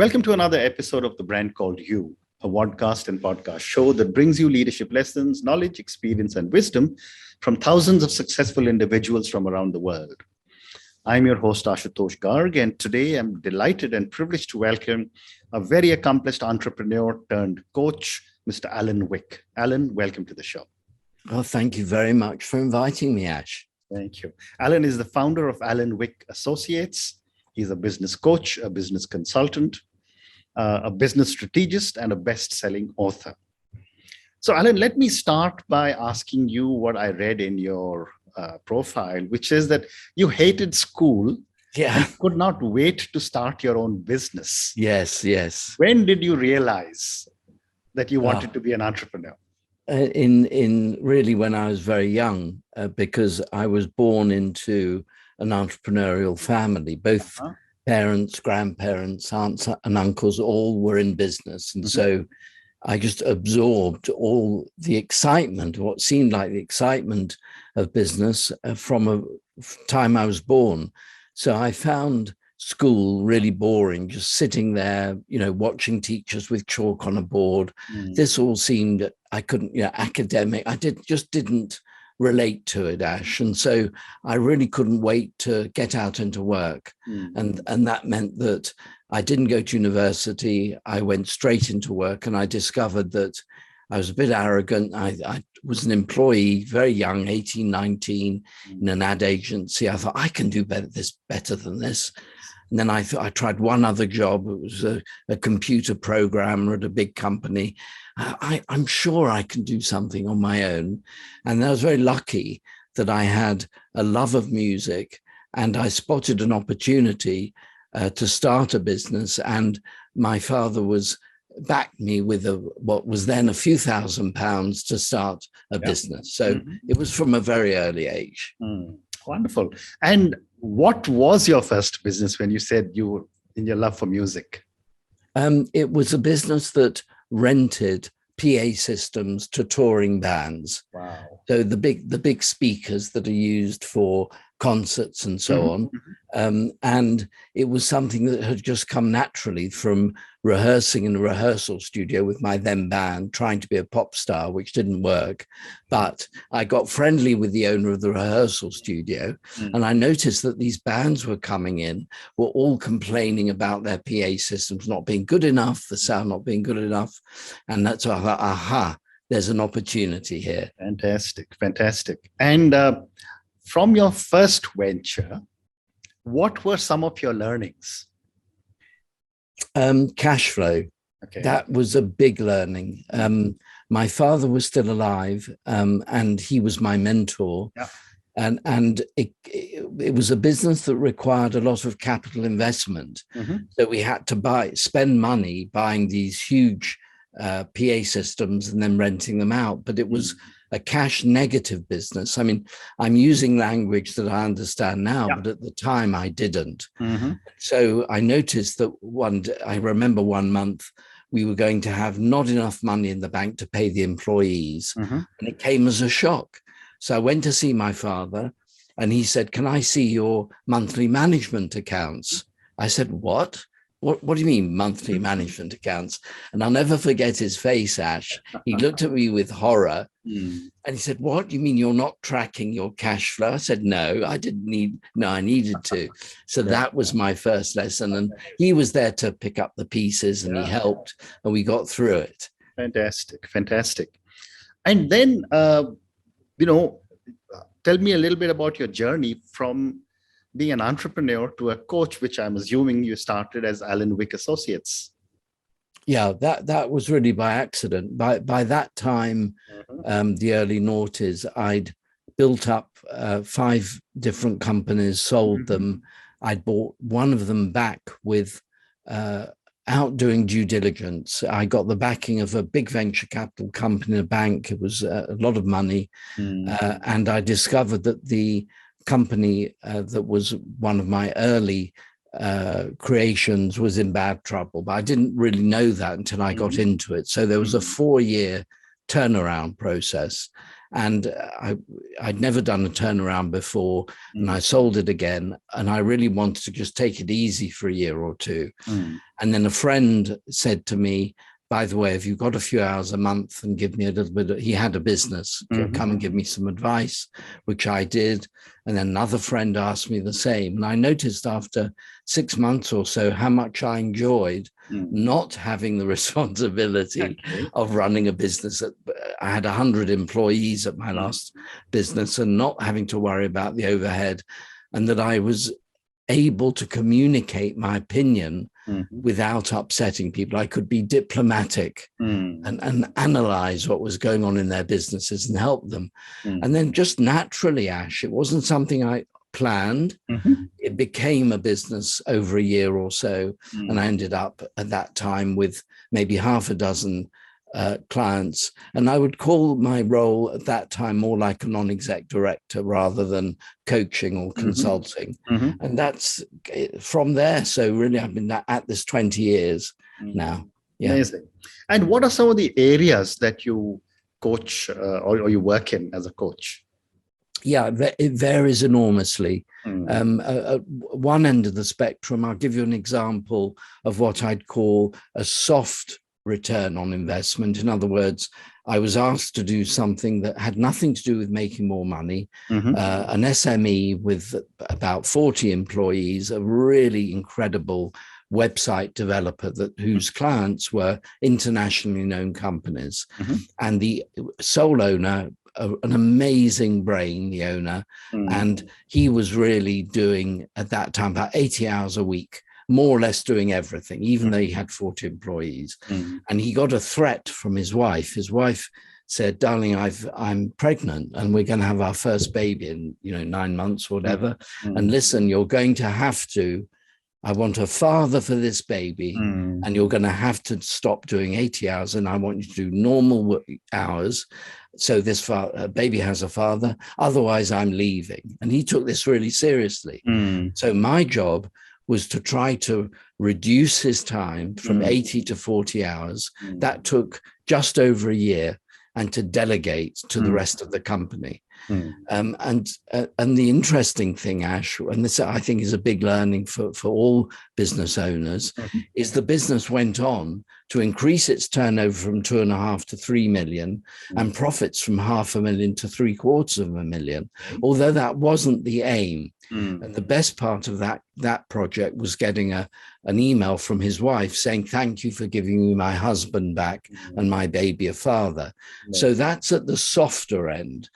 Welcome to another episode of The Brand Called You, a podcast and podcast show that brings you leadership lessons, knowledge, experience, and wisdom from thousands of successful individuals from around the world. I'm your host, Ashutosh Garg, and today I'm delighted and privileged to welcome a very accomplished entrepreneur turned coach, Mr. Alan Wick. Alan, welcome to the show. Well, thank you very much for inviting me, Ash. Thank you. Alan is the founder of Alan Wick Associates. He's a business coach, a business consultant, a business strategist, and a best-selling author. So, Alan, let me start by asking you what I read in your profile, which is that you hated school and could not wait to start your own business. Yes. When did you realize that you wanted to be an entrepreneur? In really when I was very young, because I was born into an entrepreneurial family. Both parents, grandparents, aunts and uncles, all were in business. And so I just absorbed all the excitement, what seemed like the excitement of business from a time I was born. So I found school really boring, just sitting there, watching teachers with chalk on a board. This all seemed, I couldn't, academic. I didn't relate to it, Ash. And so I really couldn't wait to get out into work. And that meant that I didn't go to university. I went straight into work, and I discovered that I was a bit arrogant. I was an employee, very young, 18, 19, in an ad agency. I thought, I can do better than this. And then I tried one other job. It was a computer programmer at a big company. I'm sure I can do something on my own. And I was very lucky that I had a love of music, and I spotted an opportunity to start a business. And my father backed me with what was then a few £1,000s to start a business. So it was from a very early age. Wonderful. And what was your first business when you said you were in your love for music? It was a business that rented PA systems to touring bands. Wow. So the big speakers that are used for concerts and so on. And it was something that had just come naturally from rehearsing in a rehearsal studio with my then band, trying to be a pop star, which didn't work. But I got friendly with the owner of the rehearsal studio, and I noticed that these bands were coming in, were all complaining about their PA systems not being good enough, the sound not being good enough. And that's why I thought, there's an opportunity here. Fantastic. And from your first venture, what were some of your learnings? Cash flow. Okay. That was a big learning. My father was still alive, and he was my mentor. Yeah. And it was a business that required a lot of capital investment. So we had to spend money buying these huge PA systems and then renting them out. But it was a cash negative business. I mean, I'm using language that I understand now, but at the time I didn't. So I noticed that I remember one month we were going to have not enough money in the bank to pay the employees. And it came as a shock. So I went to see my father, and he said, "Can I see your monthly management accounts?" I said, "What? What do you mean monthly management accounts?" And I'll never forget his face, Ash. He looked at me with horror and he said, "What? You mean you're not tracking your cash flow?" I said, "No, I needed to." So that was my first lesson. And he was there to pick up the pieces, and he helped, and we got through it. Fantastic. And then, tell me a little bit about your journey from being an entrepreneur to a coach, which I'm assuming you started as Alan Wick Associates. Yeah, that was really by accident. By that time, the early noughties, I'd built up 5 different companies, sold them. I'd bought one of them back without doing due diligence. I got the backing of a big venture capital company, a bank. It was a lot of money. And I discovered that the company that was one of my early creations was in bad trouble, but I didn't really know that until I got into it. So there was a 4-year turnaround process, And I'd never done a turnaround before, and I sold it again. And I really wanted to just take it easy for a year or two. And then a friend said to me, by the way, have you got a few hours a month and give me a little bit he had a business, come and give me some advice, which I did. And then another friend asked me the same. And I noticed after 6 months or so how much I enjoyed not having the responsibility of running a business. I had 100 employees at my last business and not having to worry about the overhead, and that I was able to communicate my opinion without upsetting people. I could be diplomatic and analyze what was going on in their businesses and help them. And then just naturally, Ash, it wasn't something I planned. It became a business over a year or so. And I ended up at that time with maybe half a dozen clients. And I would call my role at that time more like a non-exec director rather than coaching or consulting. And that's from there. So really, I've been at this 20 years now. Yeah. Amazing. And what are some of the areas that you coach or you work in as a coach? Yeah, it varies enormously. At one end of the spectrum, I'll give you an example of what I'd call a soft return on investment. In other words, I was asked to do something that had nothing to do with making more money, an SME with about 40 employees, a really incredible website developer whose clients were internationally known companies. And the sole owner, an amazing brain, the owner, and he was really doing at that time about 80 hours a week, more or less doing everything, even though he had 40 employees. And he got a threat from his wife. His wife said, darling, I'm pregnant and we're going to have our first baby in 9 months or whatever. And listen, you're going to have to, I want a father for this baby, and you're going to have to stop doing 80 hours, and I want you to do normal hours. So this baby has a father, otherwise I'm leaving. And he took this really seriously. So my job was to try to reduce his time from 80 to 40 hours. That took just over a year, and to delegate to the rest of the company. And the interesting thing, Ash, and this I think is a big learning for all business owners, is the business went on to increase its turnover from 2.5 to 3 million and profits from 500,000 to 750,000, although that wasn't the aim. And the best part of that project was getting an email from his wife saying, thank you for giving me my husband back and my baby a father. So that's at the softer end.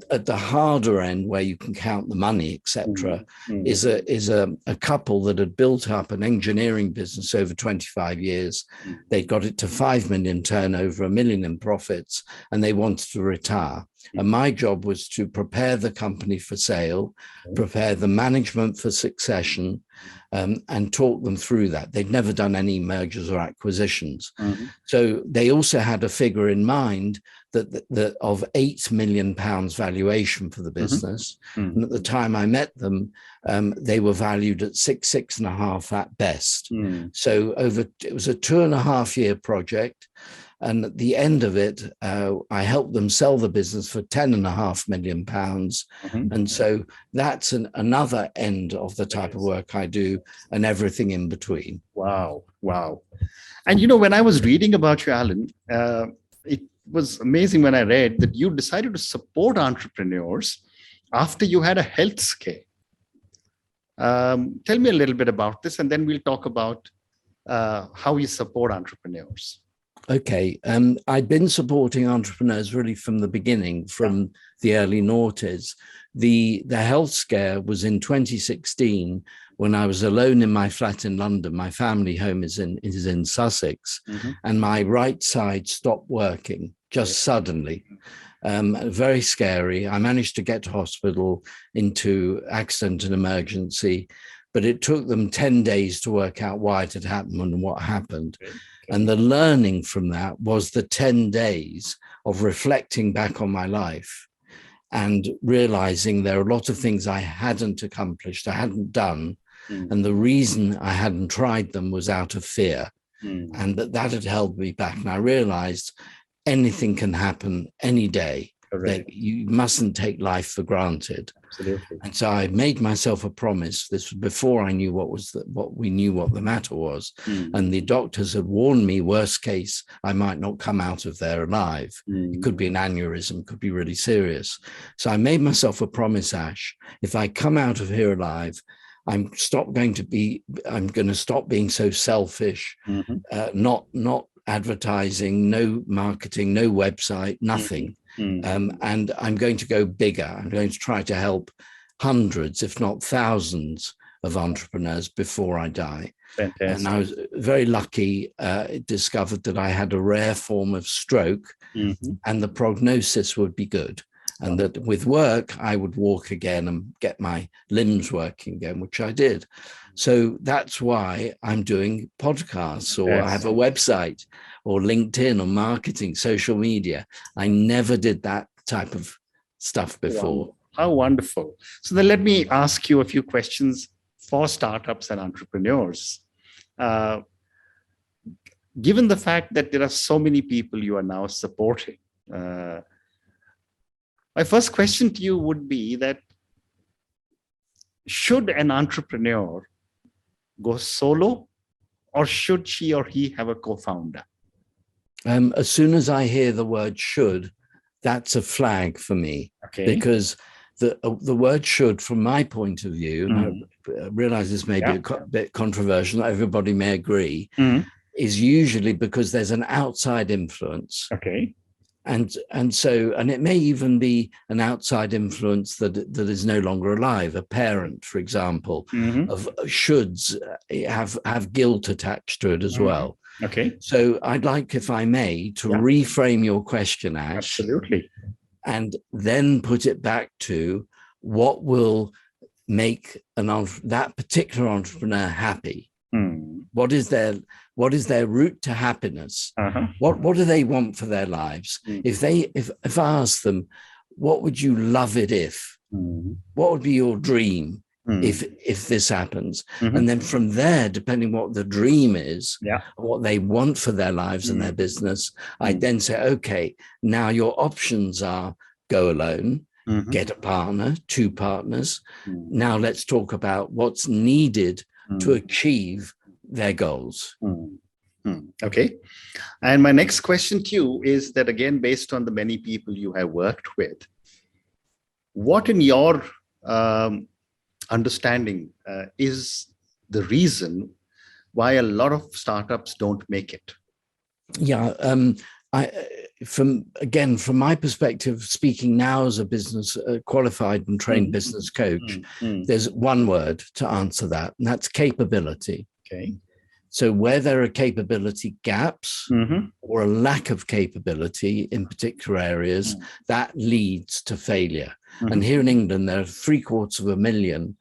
At the harder end, where you can count the money, etc., is a couple that had built up an engineering business over 25 years. They got it to 5 million turnover, 1 million in profits, and they wanted to retire. And my job was to prepare the company for sale, prepare the management for succession, and talk them through that. They'd never done any mergers or acquisitions. So they also had a figure in mind that of £8 million valuation for the business. And at the time I met them, they were valued at 6.5 at best. So it was a 2.5 year project. And at the end of it, I helped them sell the business for £10.5 million. And so that's another end of the type of work I do, and everything in between. Wow. And when I was reading about you, Alan, it was amazing when I read that you decided to support entrepreneurs after you had a health scare. Tell me a little bit about this, and then we'll talk about how you support entrepreneurs. Okay. I'd been supporting entrepreneurs really from the beginning, from the early noughties. The health scare was in 2016 when I was alone in my flat in London. My family home is in Sussex, and my right side stopped working just suddenly. Very scary. I managed to get to hospital into accident and emergency, but it took them 10 days to work out why it had happened and what happened. And the learning from that was the 10 days of reflecting back on my life and realizing there are a lot of things I hadn't accomplished, I hadn't done. And the reason I hadn't tried them was out of fear. And that had held me back. And I realized anything can happen any day. that you mustn't take life for granted. Absolutely. And so I made myself a promise. This was before I knew what we knew what the matter was. And the doctors had warned me, worst case, I might not come out of there alive. It could be an aneurysm, could be really serious. So I made myself a promise, Ash. If I come out of here alive, I'm going to stop being so selfish, not advertising, no marketing, no website, nothing. And I'm going to go bigger. I'm going to try to help hundreds, if not thousands, of entrepreneurs before I die. Fantastic. And I was very lucky, discovered that I had a rare form of stroke and the prognosis would be good. And that with work, I would walk again and get my limbs working again, which I did. So that's why I'm doing podcasts, or I have a website, or LinkedIn, or marketing, social media. I never did that type of stuff before. Wow. How wonderful. So then let me ask you a few questions for startups and entrepreneurs. Given the fact that there are so many people you are now supporting, my first question to you would be that should an entrepreneur go solo, or should she or he have a co-founder? As soon as I hear the word should, that's a flag for me. Because the word should, from my point of view, and I realize this may be a bit controversial, everybody may agree, is usually because there's an outside influence. And it may even be an outside influence that is no longer alive. A parent, for example, of shoulds have guilt attached to it as well. So I'd like, if I may, to reframe your question, Ash. Absolutely. And then put it back to what will make that particular entrepreneur happy. What is their route to happiness? What do they want for their lives? If I ask them, what would you love it if? What would be your dream if this happens? And then from there, depending what the dream is, what they want for their lives and their business, I then say, okay, now your options are go alone, get a partner, two partners. Now let's talk about what's needed to achieve their goals. Okay. And my next question to you is that, again, based on the many people you have worked with, what in your understanding is the reason why a lot of startups don't make it? From my perspective, speaking now as a business qualified and trained business coach, there's one word to answer that, and that's capability. So where there are capability gaps or a lack of capability in particular areas, that leads to failure. And here in England, there are 750,000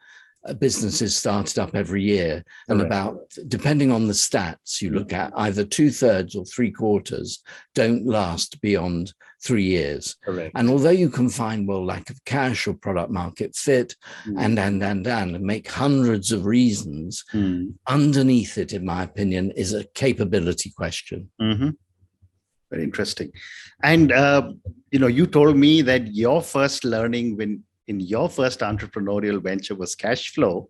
businesses started up every year, and about, depending on the stats you look at, either 2/3 or 3/4 don't last beyond 3 years. And although you can find, lack of cash or product market fit and make hundreds of reasons, underneath it, in my opinion, is a capability question. Very interesting. And you told me that your first learning in your first entrepreneurial venture was cash flow.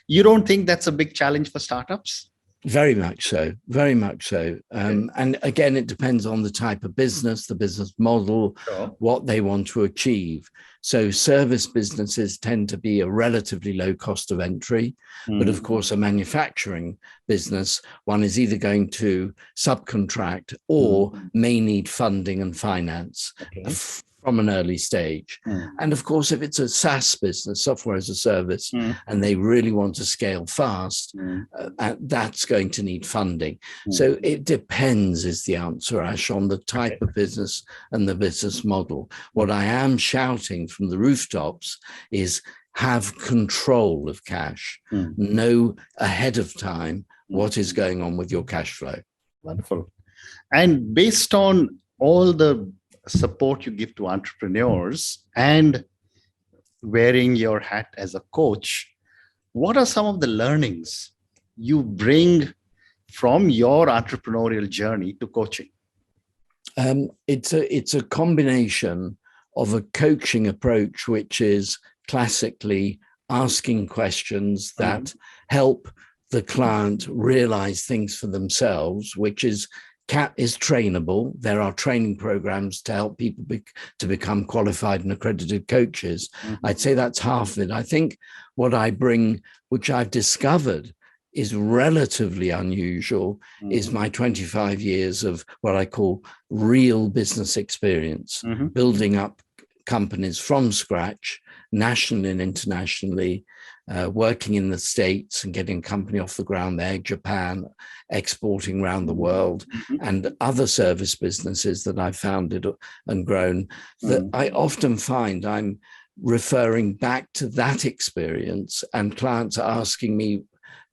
You don't think that's a big challenge for startups? Very much so, very much so. And again, it depends on the type of business, the business model, what they want to achieve. So service businesses tend to be a relatively low cost of entry. But of course, a manufacturing business, one is either going to subcontract or may need funding and finance from an early stage. And of course, if it's a SaaS business, software as a service, and they really want to scale fast, that's going to need funding. So it depends is the answer, Ash, on the type of business and the business model. What I am shouting from the rooftops is have control of cash, know ahead of time what is going on with your cash flow. Wonderful. And based on all the support you give to entrepreneurs and wearing your hat as a coach, what are some of the learnings you bring from your entrepreneurial journey to coaching? It's a combination of a coaching approach, which is classically asking questions that help the client realize things for themselves, which is trainable. There are training programs to help people to become qualified and accredited coaches. I'd say that's half of it. I think what I bring, which I've discovered is relatively unusual, is my 25 years of what I call real business experience, building up companies from scratch, nationally and internationally, working in the States and getting a company off the ground there, Japan, exporting around the world, and other service businesses that I've founded and grown, that I often find I'm referring back to that experience, and clients are asking me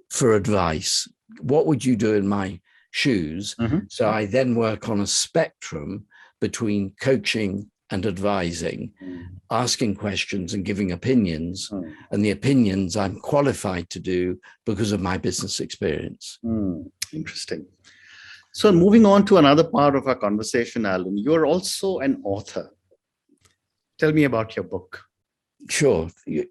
for advice. What would you do in my shoes? So I then work on a spectrum between coaching and advising, asking questions and giving opinions. And the opinions I'm qualified to do because of my business experience. Interesting. So moving on to another part of our conversation, Alan, you're also an author. Tell me about your book. Sure.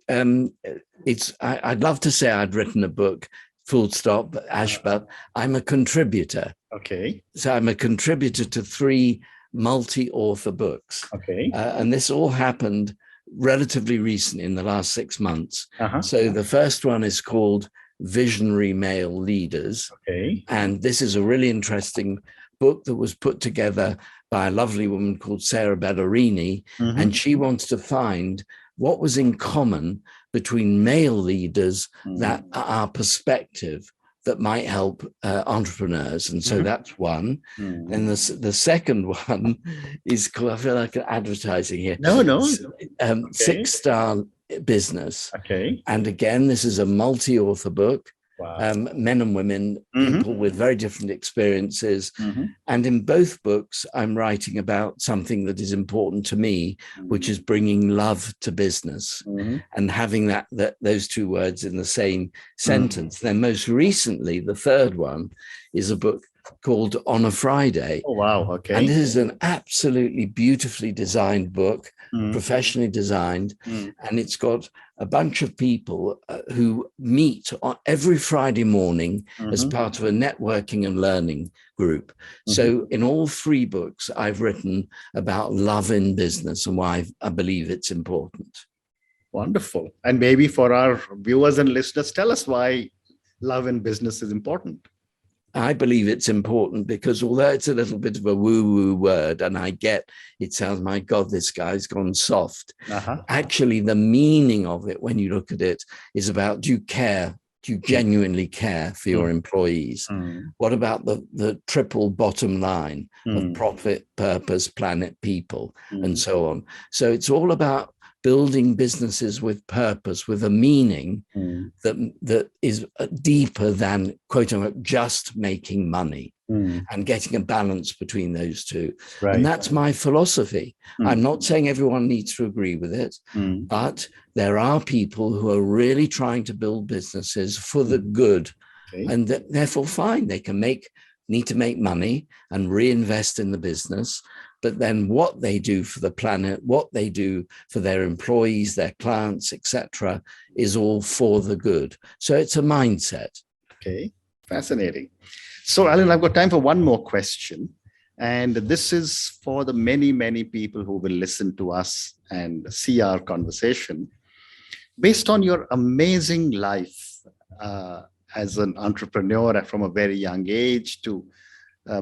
I'd love to say I'd written a book, full stop, Ash, but I'm a contributor. Okay. So I'm a contributor to 3 multi-author books. Okay. And this all happened relatively recently in the last 6 months. So the first one is called Visionary Male Leaders. Okay. And this is a really interesting book that was put together by a lovely woman called Sarah Bellerini. And she wants to find what was in common between male leaders that are perspective that might help entrepreneurs. And so that's one. And the second one is called, I feel like advertising here. No. 6-Star Business. Okay. And again, this is a multi-author book. Wow. Men and women, people with very different experiences. And in both books, I'm writing about something that is important to me, which is bringing love to business and having those 2 words in the same sentence. Then most recently, the third one is a book called On a Friday. Oh, wow. Okay. And this is an absolutely beautifully designed book, professionally designed, and it's got a bunch of people who meet on every Friday morning as part of a networking and learning group. So in all 3 books, I've written about love in business and why I believe it's important. Wonderful. And maybe for our viewers and listeners, tell us why love in business is important. I believe it's important because although it's a little bit of a woo-woo word, and I get it sounds, my God, this guy's gone soft. Actually, the meaning of it, when you look at it, is about, do you care? Do you genuinely care for your employees? What about the triple bottom line of profit, purpose, planet, people, and so on? So it's all about building businesses with purpose, with a meaning that is deeper than, quote unquote, just making money, and getting a balance between those 2. Right. And that's my philosophy. I'm not saying everyone needs to agree with it, but there are people who are really trying to build businesses for the good, and therefore fine, they need to make money and reinvest in the business. But then what they do for the planet, what they do for their employees, their clients, etc., is all for the good. So it's a mindset. Okay, fascinating. So, Alan, I've got time for one more question. And this is for the many, many people who will listen to us and see our conversation. Based on your amazing life as an entrepreneur from a very young age, to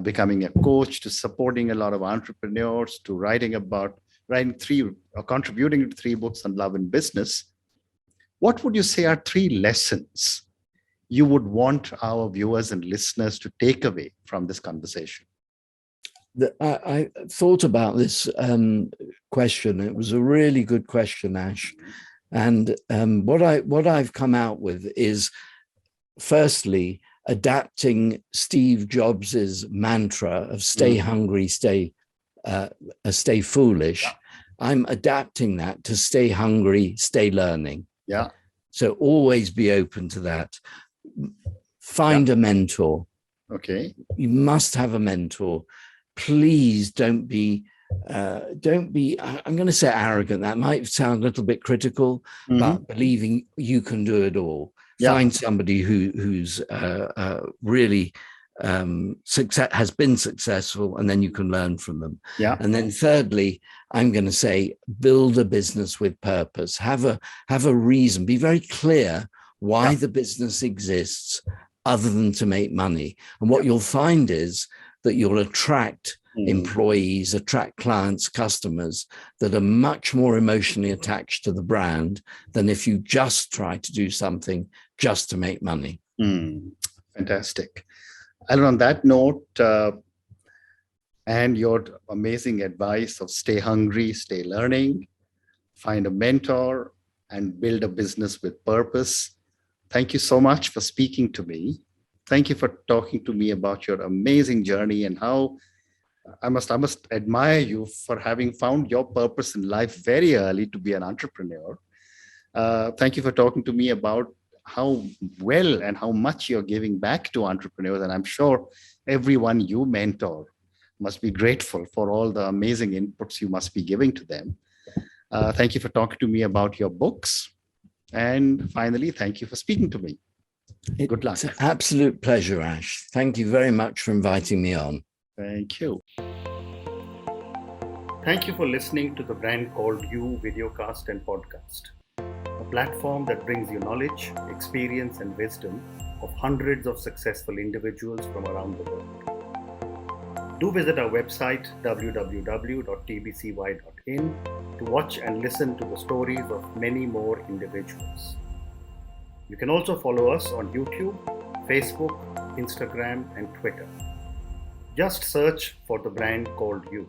becoming a coach, to supporting a lot of entrepreneurs, to contributing to 3 books on love and business, what would you say are 3 lessons you would want our viewers and listeners to take away from this conversation? I thought about this question. It was a really good question, Ash. And what I've come out with is, firstly, adapting Steve Jobs's mantra of stay hungry, stay foolish. I'm adapting that to stay hungry, stay learning. Yeah. So always be open to that. Find a mentor. Okay. You must have a mentor. Please don't be don't be, I'm going to say arrogant. That might sound a little bit critical, but believing you can do it all. Yeah. Find somebody who's really has been successful, and then you can learn from them. Yeah. And then thirdly, I'm going to say, build a business with purpose. Have a reason. Be very clear why the business exists, other than to make money. And what you'll find is that you'll attract employees, attract clients, customers that are much more emotionally attached to the brand than if you just try to do something just to make money. Fantastic. And on that note, and your amazing advice of stay hungry, stay learning, find a mentor, and build a business with purpose. Thank you so much for speaking to me. Thank you for talking to me about your amazing journey and how I must admire you for having found your purpose in life very early to be an entrepreneur. Thank you for talking to me about how well and how much you're giving back to entrepreneurs. And I'm sure everyone you mentor must be grateful for all the amazing inputs you must be giving to them. Thank you for talking to me about your books. And finally, thank you for speaking to me. Good luck. It's an absolute pleasure, Ash. Thank you very much for inviting me on. Thank you. Thank you for listening to the Brand Called You videocast and podcast, a platform that brings you knowledge, experience, and wisdom of hundreds of successful individuals from around the world. Do visit our website www.tbcy.in to watch and listen to the stories of many more individuals. You can also follow us on YouTube, Facebook, Instagram, and Twitter. Just search for the Brand Called You.